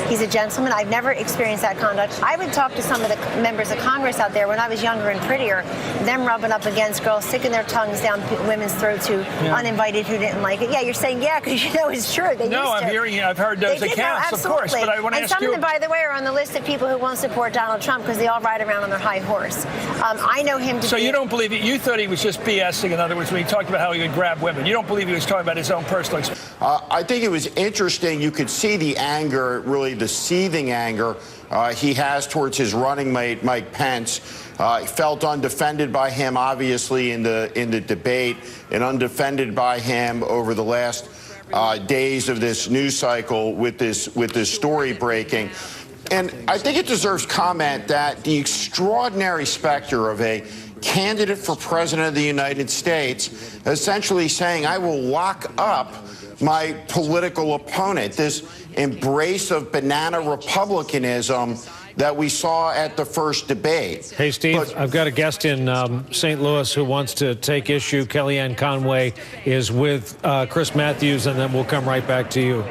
He's a gentleman. I've never experienced that conduct. I would talk to some of the members of Congress out there when I was younger and prettier, them rubbing up against girls, sticking their tongues down women's throats who uninvited who didn't like it. Yeah, you're saying because you know it's true. They no, used I'm to. hearing. I've heard those accounts, of course. But I want to ask you. And some of them, by the way, are on the list of people who won't support Donald Trump because they all ride around on their high horse. I know him to So you don't believe it? You thought he was just BSing, in other words, when he talked about how he would grab women. You don't believe he was talking about his own personal experience? I think it was interesting. You could see the anger, really the seething anger he has towards his running mate, Mike Pence. He felt undefended by him, obviously, in the debate, and undefended by him over the last days of this news cycle with this story breaking. And I think it deserves comment that the extraordinary specter of a candidate for president of the United States essentially saying, I will lock up my political opponent, this embrace of banana republicanism that we saw at the first debate. Hey, Steve, I've got a guest in St. Louis who wants to take issue. Kellyanne Conway is with Chris Matthews, and then we'll come right back to you.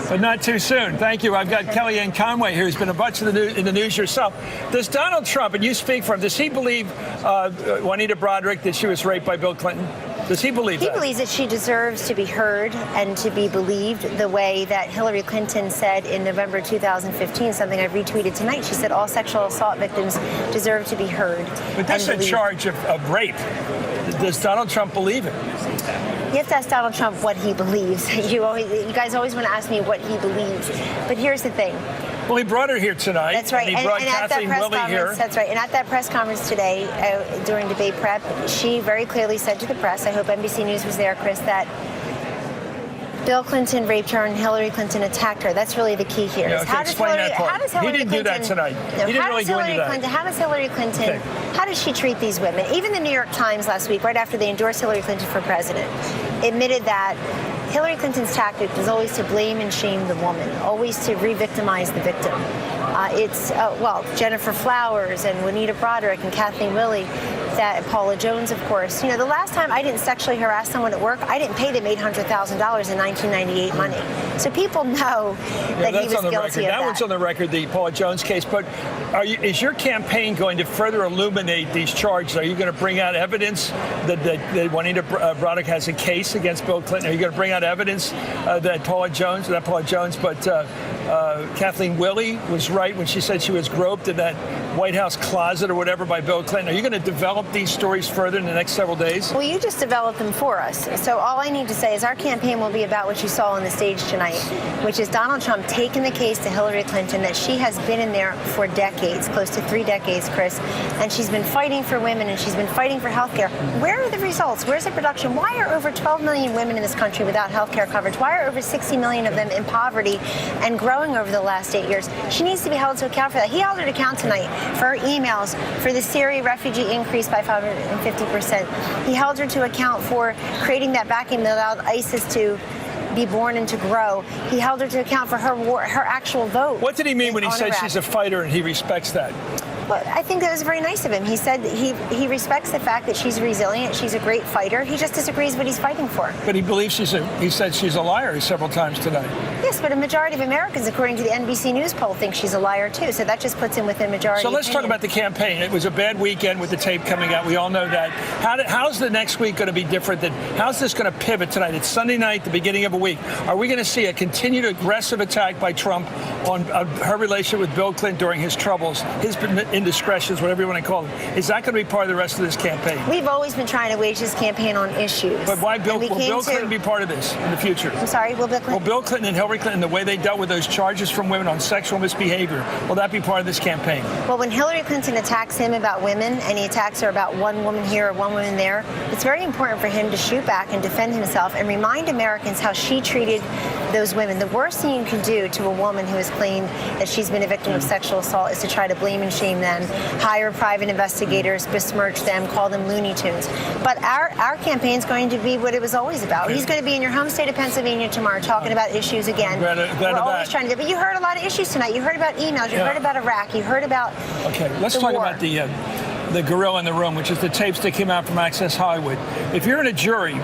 But not too soon. Thank you. I've got Kellyanne Conway here, who's been a bunch in the news yourself. Does Donald Trump, and you speak for him, does he believe Juanita Broaddrick, that she was raped by Bill Clinton? Does he believe that? He believes that she deserves to be heard and to be believed the way that Hillary Clinton said in November 2015, something I retweeted tonight. She said all sexual assault victims deserve to be heard. But that's a charge of rape. Does Donald Trump believe it? You have to ask Donald Trump what he believes. You guys always want to ask me what he believes. But here's the thing. Well, he brought her here tonight. That's right. And he brought Kathleen Willey here. That's right. And at that press conference today, during debate prep, she very clearly said to the press, I hope NBC News was there, Chris, that Bill Clinton raped her and Hillary Clinton attacked her. That's really the key here. Yeah, okay, explain that part. He didn't do that tonight. No, he didn't really go into that. How does Hillary Clinton, how does she treat these women? Even the New York Times last week, right after they endorsed Hillary Clinton for president, admitted that Hillary Clinton's tactic is always to blame and shame the woman, always to re-victimize the victim. Jennifer Flowers and Juanita Broaddrick and Kathleen Willey, that Paula Jones, of course. You know, the last time I didn't sexually harass someone at work, I didn't pay them $800,000 in 1998 money. So people know that he was guilty of that. That one's on the record, the Paula Jones case. But is your campaign going to further illuminate these charges? Are you going to bring out evidence that Juanita Broaddrick has a case against Bill Clinton? Are you going to bring out evidence that Kathleen Willey was right when she said she was groped in that White House closet or whatever by Bill Clinton? Are you going to develop these stories further in the next several days? Well, you just developed them for us. So all I need to say is our campaign will be about what you saw on the stage tonight, which is Donald Trump taking the case to Hillary Clinton that she has been in there for decades, close to 3 decades, Chris, and she's been fighting for women and she's been fighting for health care. Where are the results? Where's the production? Why are over 12 million women in this country without health care coverage? Why are over 60 million of them in poverty and growing over the last 8 years? She needs to be held to account for that. He held her to account tonight for her emails for the Syria refugee increase by 550%. He held her to account for creating that vacuum that allowed ISIS to be born and to grow. He held her to account for her actual vote. What did he mean when he said she's a fighter and he respects that? Well, I think that was very nice of him. He said he respects the fact that she's resilient, she's a great fighter. He just disagrees what he's fighting for. But he believes he said she's a liar several times tonight. Yes, but a majority of Americans, according to the NBC News poll, think she's a liar too. So that just puts him within majority. So let's talk about the campaign. It was a bad weekend with the tape coming out. We all know that. How's the next week going to be different? How's this going to pivot tonight? It's Sunday night, the beginning of a week. Are we going to see a continued aggressive attack by Trump on her relationship with Bill Clinton during his troubles, his indiscretions, whatever you want to call them? Is that going to be part of the rest of this campaign? We've always been trying to wage this campaign on issues. But why will Bill Clinton be part of this in the future? I'm sorry, will Bill Clinton? Will Bill Clinton and Hillary Clinton, the way they dealt with those charges from women on sexual misbehavior, will that be part of this campaign? Well, when Hillary Clinton attacks him about women and he attacks her about one woman here or one woman there, it's very important for him to shoot back and defend himself and remind Americans how she treated those women. The worst thing you can do to a woman who has claimed that she's been a victim of sexual assault is to try to blame and shame them, hire private investigators, besmirch them, call them Looney Tunes. But our campaign's going to be what it was always about. He's going to be in your home state of Pennsylvania tomorrow talking about issues again. We're always trying to do. But you heard a lot of issues tonight. You heard about emails. You heard about Iraq. You heard about let's talk about the gorilla in the room, which is the tapes that came out from Access Hollywood. If you're in a jury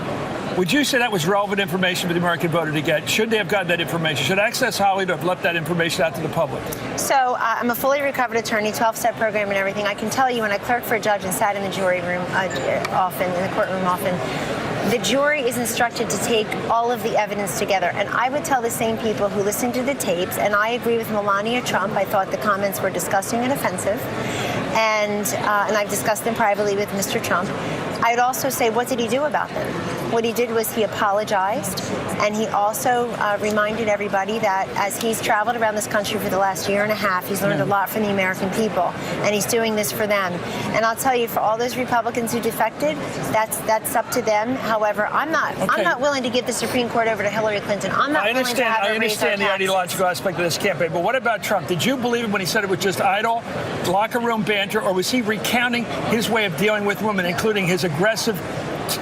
Would you say that was relevant information for the American voter to get? Should they have gotten that information? Should Access Hollywood have left that information out to the public? So I'm a fully recovered attorney, 12-step program and everything. I can tell you when I clerked for a judge and sat in the jury room often, in the courtroom often, the jury is instructed to take all of the evidence together. And I would tell the same people who listen to the tapes, and I agree with Melania Trump. I thought the comments were disgusting and offensive. And I've discussed them privately with Mr. Trump. I'd also say, what did he do about them? What he did was he apologized, and he also reminded everybody that as he's traveled around this country for the last year and a half, he's learned a lot from the American people, and he's doing this for them. And I'll tell you, for all those Republicans who defected, that's up to them. However, I'm not willing to give the Supreme Court over to Hillary Clinton. I'm not willing to have her raise our I understand the taxes. ideological aspect of this campaign, but what about Trump? Did you believe him when he said it was just idle, locker room banter, or was he recounting his way of dealing with women, including his aggressive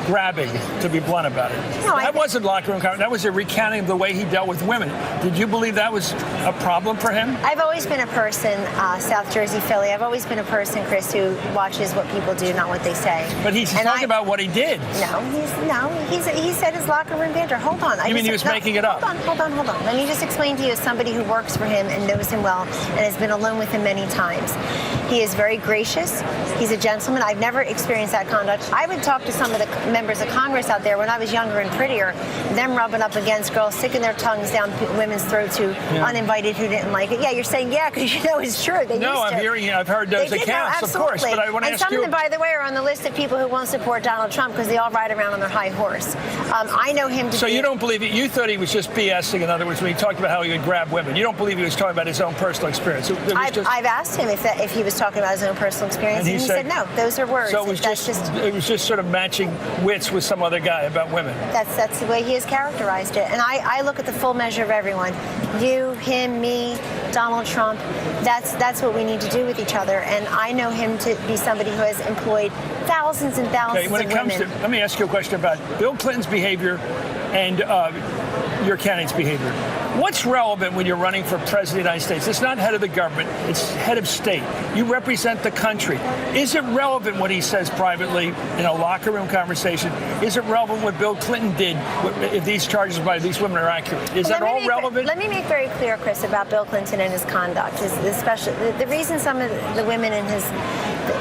grabbing, to be blunt about it? No, that wasn't locker room. That was a recounting of the way he dealt with women. Did you believe that was a problem for him? I've always been a person, South Jersey, Philly. I've always been a person, Chris, who watches what people do, not what they say. But he's talking about what he did. He said his locker room banter. Hold on. You mean he was making it up? Hold on. Let me just explain to you as somebody who works for him and knows him well and has been alone with him many times. He is very gracious. He's a gentleman. I've never experienced that conduct. I would talk to some of the members of Congress out there when I was younger and prettier, them rubbing up against girls, sticking their tongues down women's throats who uninvited who didn't like it. Yeah, you're saying because you know it's true. I've heard those accounts, of course. But I want to ask you. And some of them, by the way, are on the list of people who won't support Donald Trump because they all ride around on their high horse. I know him to So you don't believe it? You thought he was just BSing, in other words, when he talked about how he would grab women. You don't believe he was talking about his own personal experience? I've asked him if he was talking about his own personal experience, and he said no. Those are words. So it was just sort of matching wits with some other guy about women. That's the way he has characterized it. And I look at the full measure of everyone. You, him, me, Donald Trump. That's what we need to do with each other. And I know him to be somebody who has employed thousands and thousands of women. Let me ask you a question about Bill Clinton's behavior and your candidate's behavior. What's relevant when you're running for president of the United States? It's not head of the government, it's head of state. You represent the country. Is it relevant what he says privately in a locker room conversation? Is it relevant what Bill Clinton did if these charges by these women are accurate? Is that all relevant? Let me make very clear, Chris, about Bill Clinton and his conduct. The reason some of the women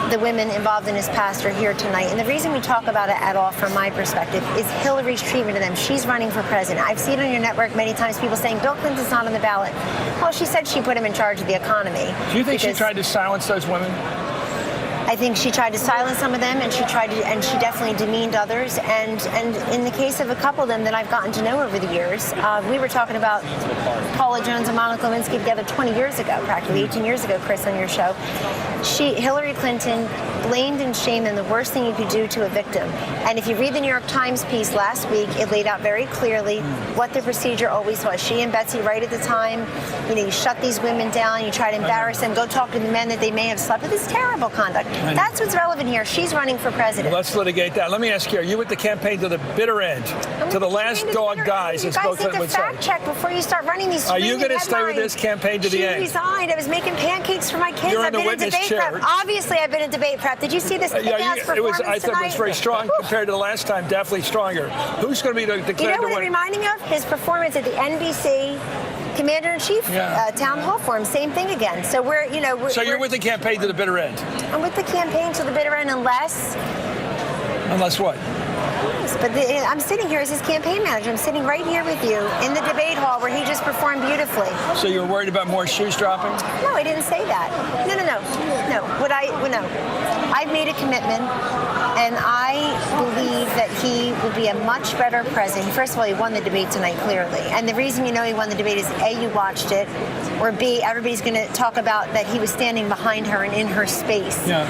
the women involved in his past are here tonight, and the reason we talk about it at all from my perspective is Hillary's treatment of them. She's running for president. I've seen on your network many times people saying Bill Clinton's not on the ballot. Well, she said she put him in charge of the economy. Do you think she tried to silence those women? I think she tried to silence some of them, and she definitely demeaned others. And in the case of a couple of them that I've gotten to know over the years, we were talking about Paula Jones and Monica Lewinsky together 20 years ago, practically 18 years ago, Chris, on your show. Hillary Clinton blamed and shamed them, the worst thing you could do to a victim. And if you read the New York Times piece last week, it laid out very clearly what the procedure always was. She and Betsy Wright at the time, you shut these women down, you try to embarrass them, go talk to the men that they may have slept with. It's terrible conduct. That's what's relevant here. She's running for president. Well, let's litigate that. Let me ask you, are you with the campaign to the bitter end? To the last dog dies, as Bill Clinton would say. You guys need to fact check before you start running these Are you going to stay with this campaign to the end? She resigned. I was making pancakes for my kids. You're I've been in debate prep. Obviously, I've been in debate prep. Did you see this performance I thought it was very strong compared to the last time, definitely stronger. Who's going to be the declared You know what it reminded me of? His performance at the NBC Commander-in-Chief town hall forum. Same thing again. So So you're with the campaign to the bitter end? I'm with the campaign to the bitter end unless... Unless what? But I'm sitting here as his campaign manager. I'm sitting right here with you in the debate hall where he just performed beautifully. So you're worried about more shoes dropping? No, I didn't say that. No. I've made a commitment, and I believe that he will be a much better president. First of all, he won the debate tonight, clearly. And the reason you know he won the debate is A, you watched it, or B, everybody's going to talk about that he was standing behind her and in her space. Yeah.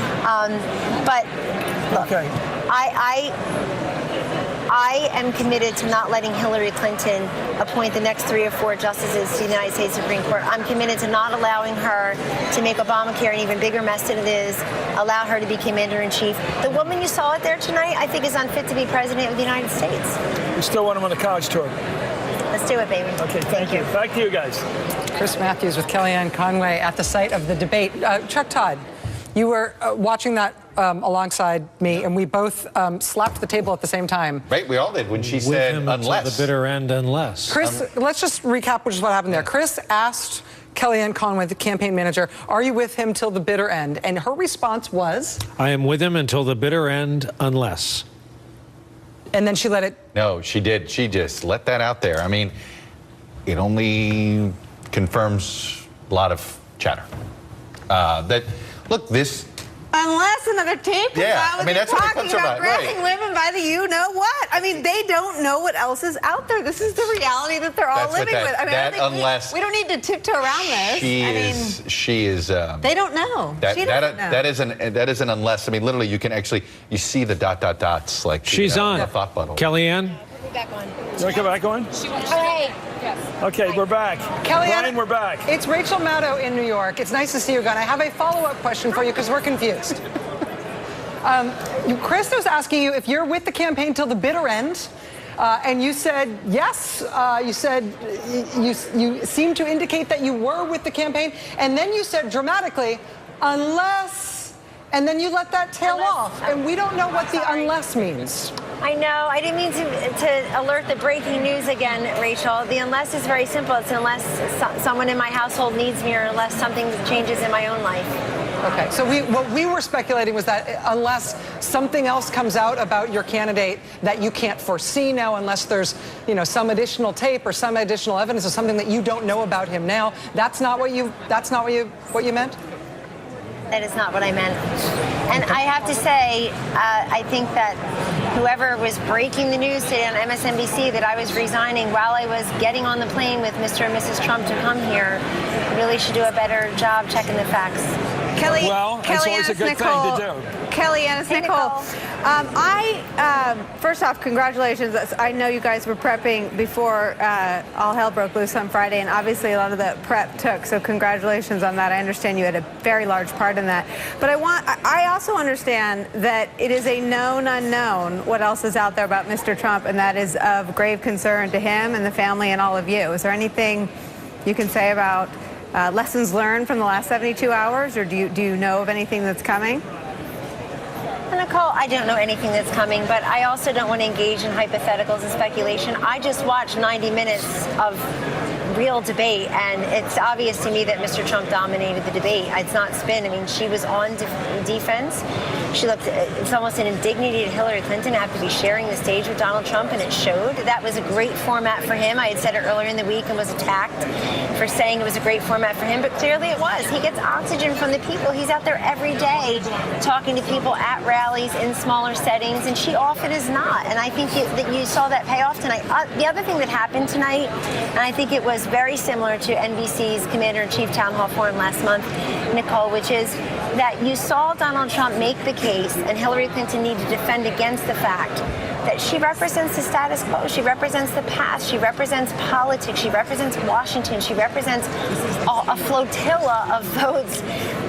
But look, okay. I am committed to not letting Hillary Clinton appoint the next 3 or 4 justices to the United States Supreme Court. I'm committed to not allowing her to make Obamacare an even bigger mess than it is, allow her to be commander-in-chief. The woman you saw out there tonight, I think, is unfit to be president of the United States. You still want him on the college tour? Let's do it, baby. Okay, thank you. Back to you guys. Chris Matthews with Kellyanne Conway at the site of the debate. Chuck Todd, you were watching that alongside me, and we both slapped the table at the same time. Right, we all did when she With said him until unless. the bitter end, unless. Chris, let's just recap which is what happened there. Chris asked Kellyanne Conway, the campaign manager, are you with him till the bitter end? And her response was? I am with him until the bitter end, unless. And then she let it. No, she did. She just let that out there. I mean, it only confirms a lot of chatter. Look, this. Unless another tape comes Yeah, out I with mean, you that's what it talking comes about about, right. grabbing women by the you-know-what. I mean, they don't know what else is out there. This is the reality that they're all That's what living that- with. I mean, that I don't think unless- we don't need to tiptoe around this. She is. They don't know. She doesn't know. That is an unless. I mean, literally, you can actually see the dots like She's on. the thought bubble. Kellyanne? Back on. You want to come back on? Hey. Okay, we're back. Kellyanne, Brian, we're back. It's Rachel Maddow in New York. It's nice to see you again. I have a follow-up question for you because we're confused. Chris was asking you if you're with the campaign till the bitter end, and you said yes. You said you seemed to indicate that you were with the campaign, and then you said dramatically, unless, and then you let that tail off, and we don't know what the unless means. I know. I didn't mean to alert the breaking news again, Rachel. The unless is very simple. It's unless someone in my household needs me or unless something changes in my own life. Okay, so what we were speculating was that unless something else comes out about your candidate that you can't foresee now, unless there's, some additional tape or some additional evidence or something that you don't know about him now, that's not what you meant? That is not what I meant. And I have to say, I think that whoever was breaking the news today on MSNBC that I was resigning while I was getting on the plane with Mr. and Mrs. Trump to come here really should do a better job checking the facts. Well, it's always a good thing to do. Kellyanne, it's Nicole. First off, congratulations. I know you guys were prepping before all hell broke loose on Friday, and obviously a lot of the prep took, so congratulations on that. I understand you had a very large part in that. But I also understand that it is a known unknown what else is out there about Mr. Trump, and that is of grave concern to him and the family and all of you. Is there anything you can say about lessons learned from the last 72 hours, or do you know of anything that's coming? Nicole, I don't know anything that's coming, but I also don't want to engage in hypotheticals and speculation. I just watched 90 minutes of real debate, and it's obvious to me that Mr. Trump dominated the debate. It's not spin. I mean, she was on defense. She looked, it's almost an indignity to Hillary Clinton to have to be sharing the stage with Donald Trump, and it showed. That was a great format for him. I had said it earlier in the week and was attacked for saying it was a great format for him, but clearly it was. He gets oxygen from the people. He's out there every day talking to people at rallies in smaller settings, and she often is not. And I think that you saw that pay off tonight. The other thing that happened tonight, and I think it was very similar to NBC's Commander-in-Chief Town Hall Forum last month, Nicole, which is that you saw Donald Trump make the case, and Hillary Clinton need to defend against the fact that she represents the status quo. She represents the past. She represents politics. She represents Washington. She represents a flotilla of votes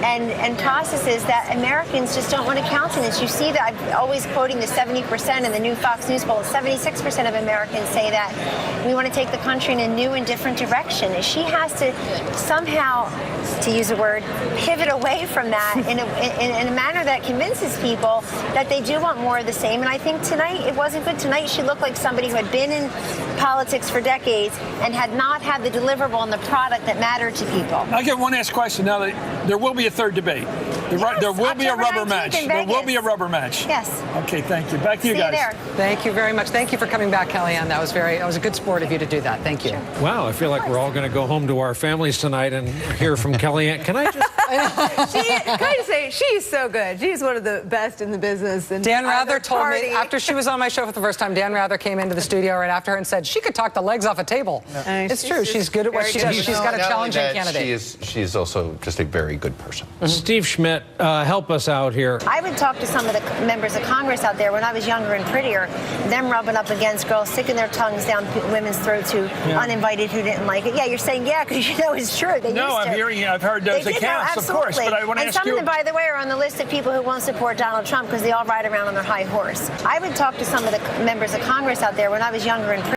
and processes that Americans just don't want to countenance. You see that I'm always quoting the 70% in the new Fox News poll. 76% of Americans say that we want to take the country in a new and different direction. And she has to somehow, to use a word, pivot away from that in a manner that convinces people that they do want more of the same. And I think tonight it wasn't good. Tonight she looked like somebody who had been in politics for decades and had not had the deliverable and the product that mattered to people. I get one last question. Now, there will be a third debate. There will be a rubber match. There will be a rubber match. Yes. Okay, thank you. Back to you See guys. you there. Thank you very much. Thank you for coming back, Kellyanne. That was a good sport of you to do that. Thank you. Wow, I feel like we're all going to go home to our families tonight and hear from Kellyanne. Can I just... Can I just say, she's so good. She's one of the best in the business. And Dan Rather told me, after she was on my show for the first time, Dan Rather came into the studio right after her and said she could talk the legs off a table. It's true. She's good at what she does. She's got a challenging candidate. She's also just a very good person. Steve Schmidt, help us out here. I would talk to some of the members of Congress out there when I was younger and prettier, them rubbing up against girls, sticking their tongues down women's throats who uninvited who didn't like it. Yeah, you're saying because you know it's true. They No, used I'm to. hearing you. I've heard those They did, accounts, no, of course. But I want to and ask some you. of them, by the way, are on the list of people who won't support Donald Trump because they all ride around on their high horse. I would talk to some of the members of Congress out there when I was younger and prettier.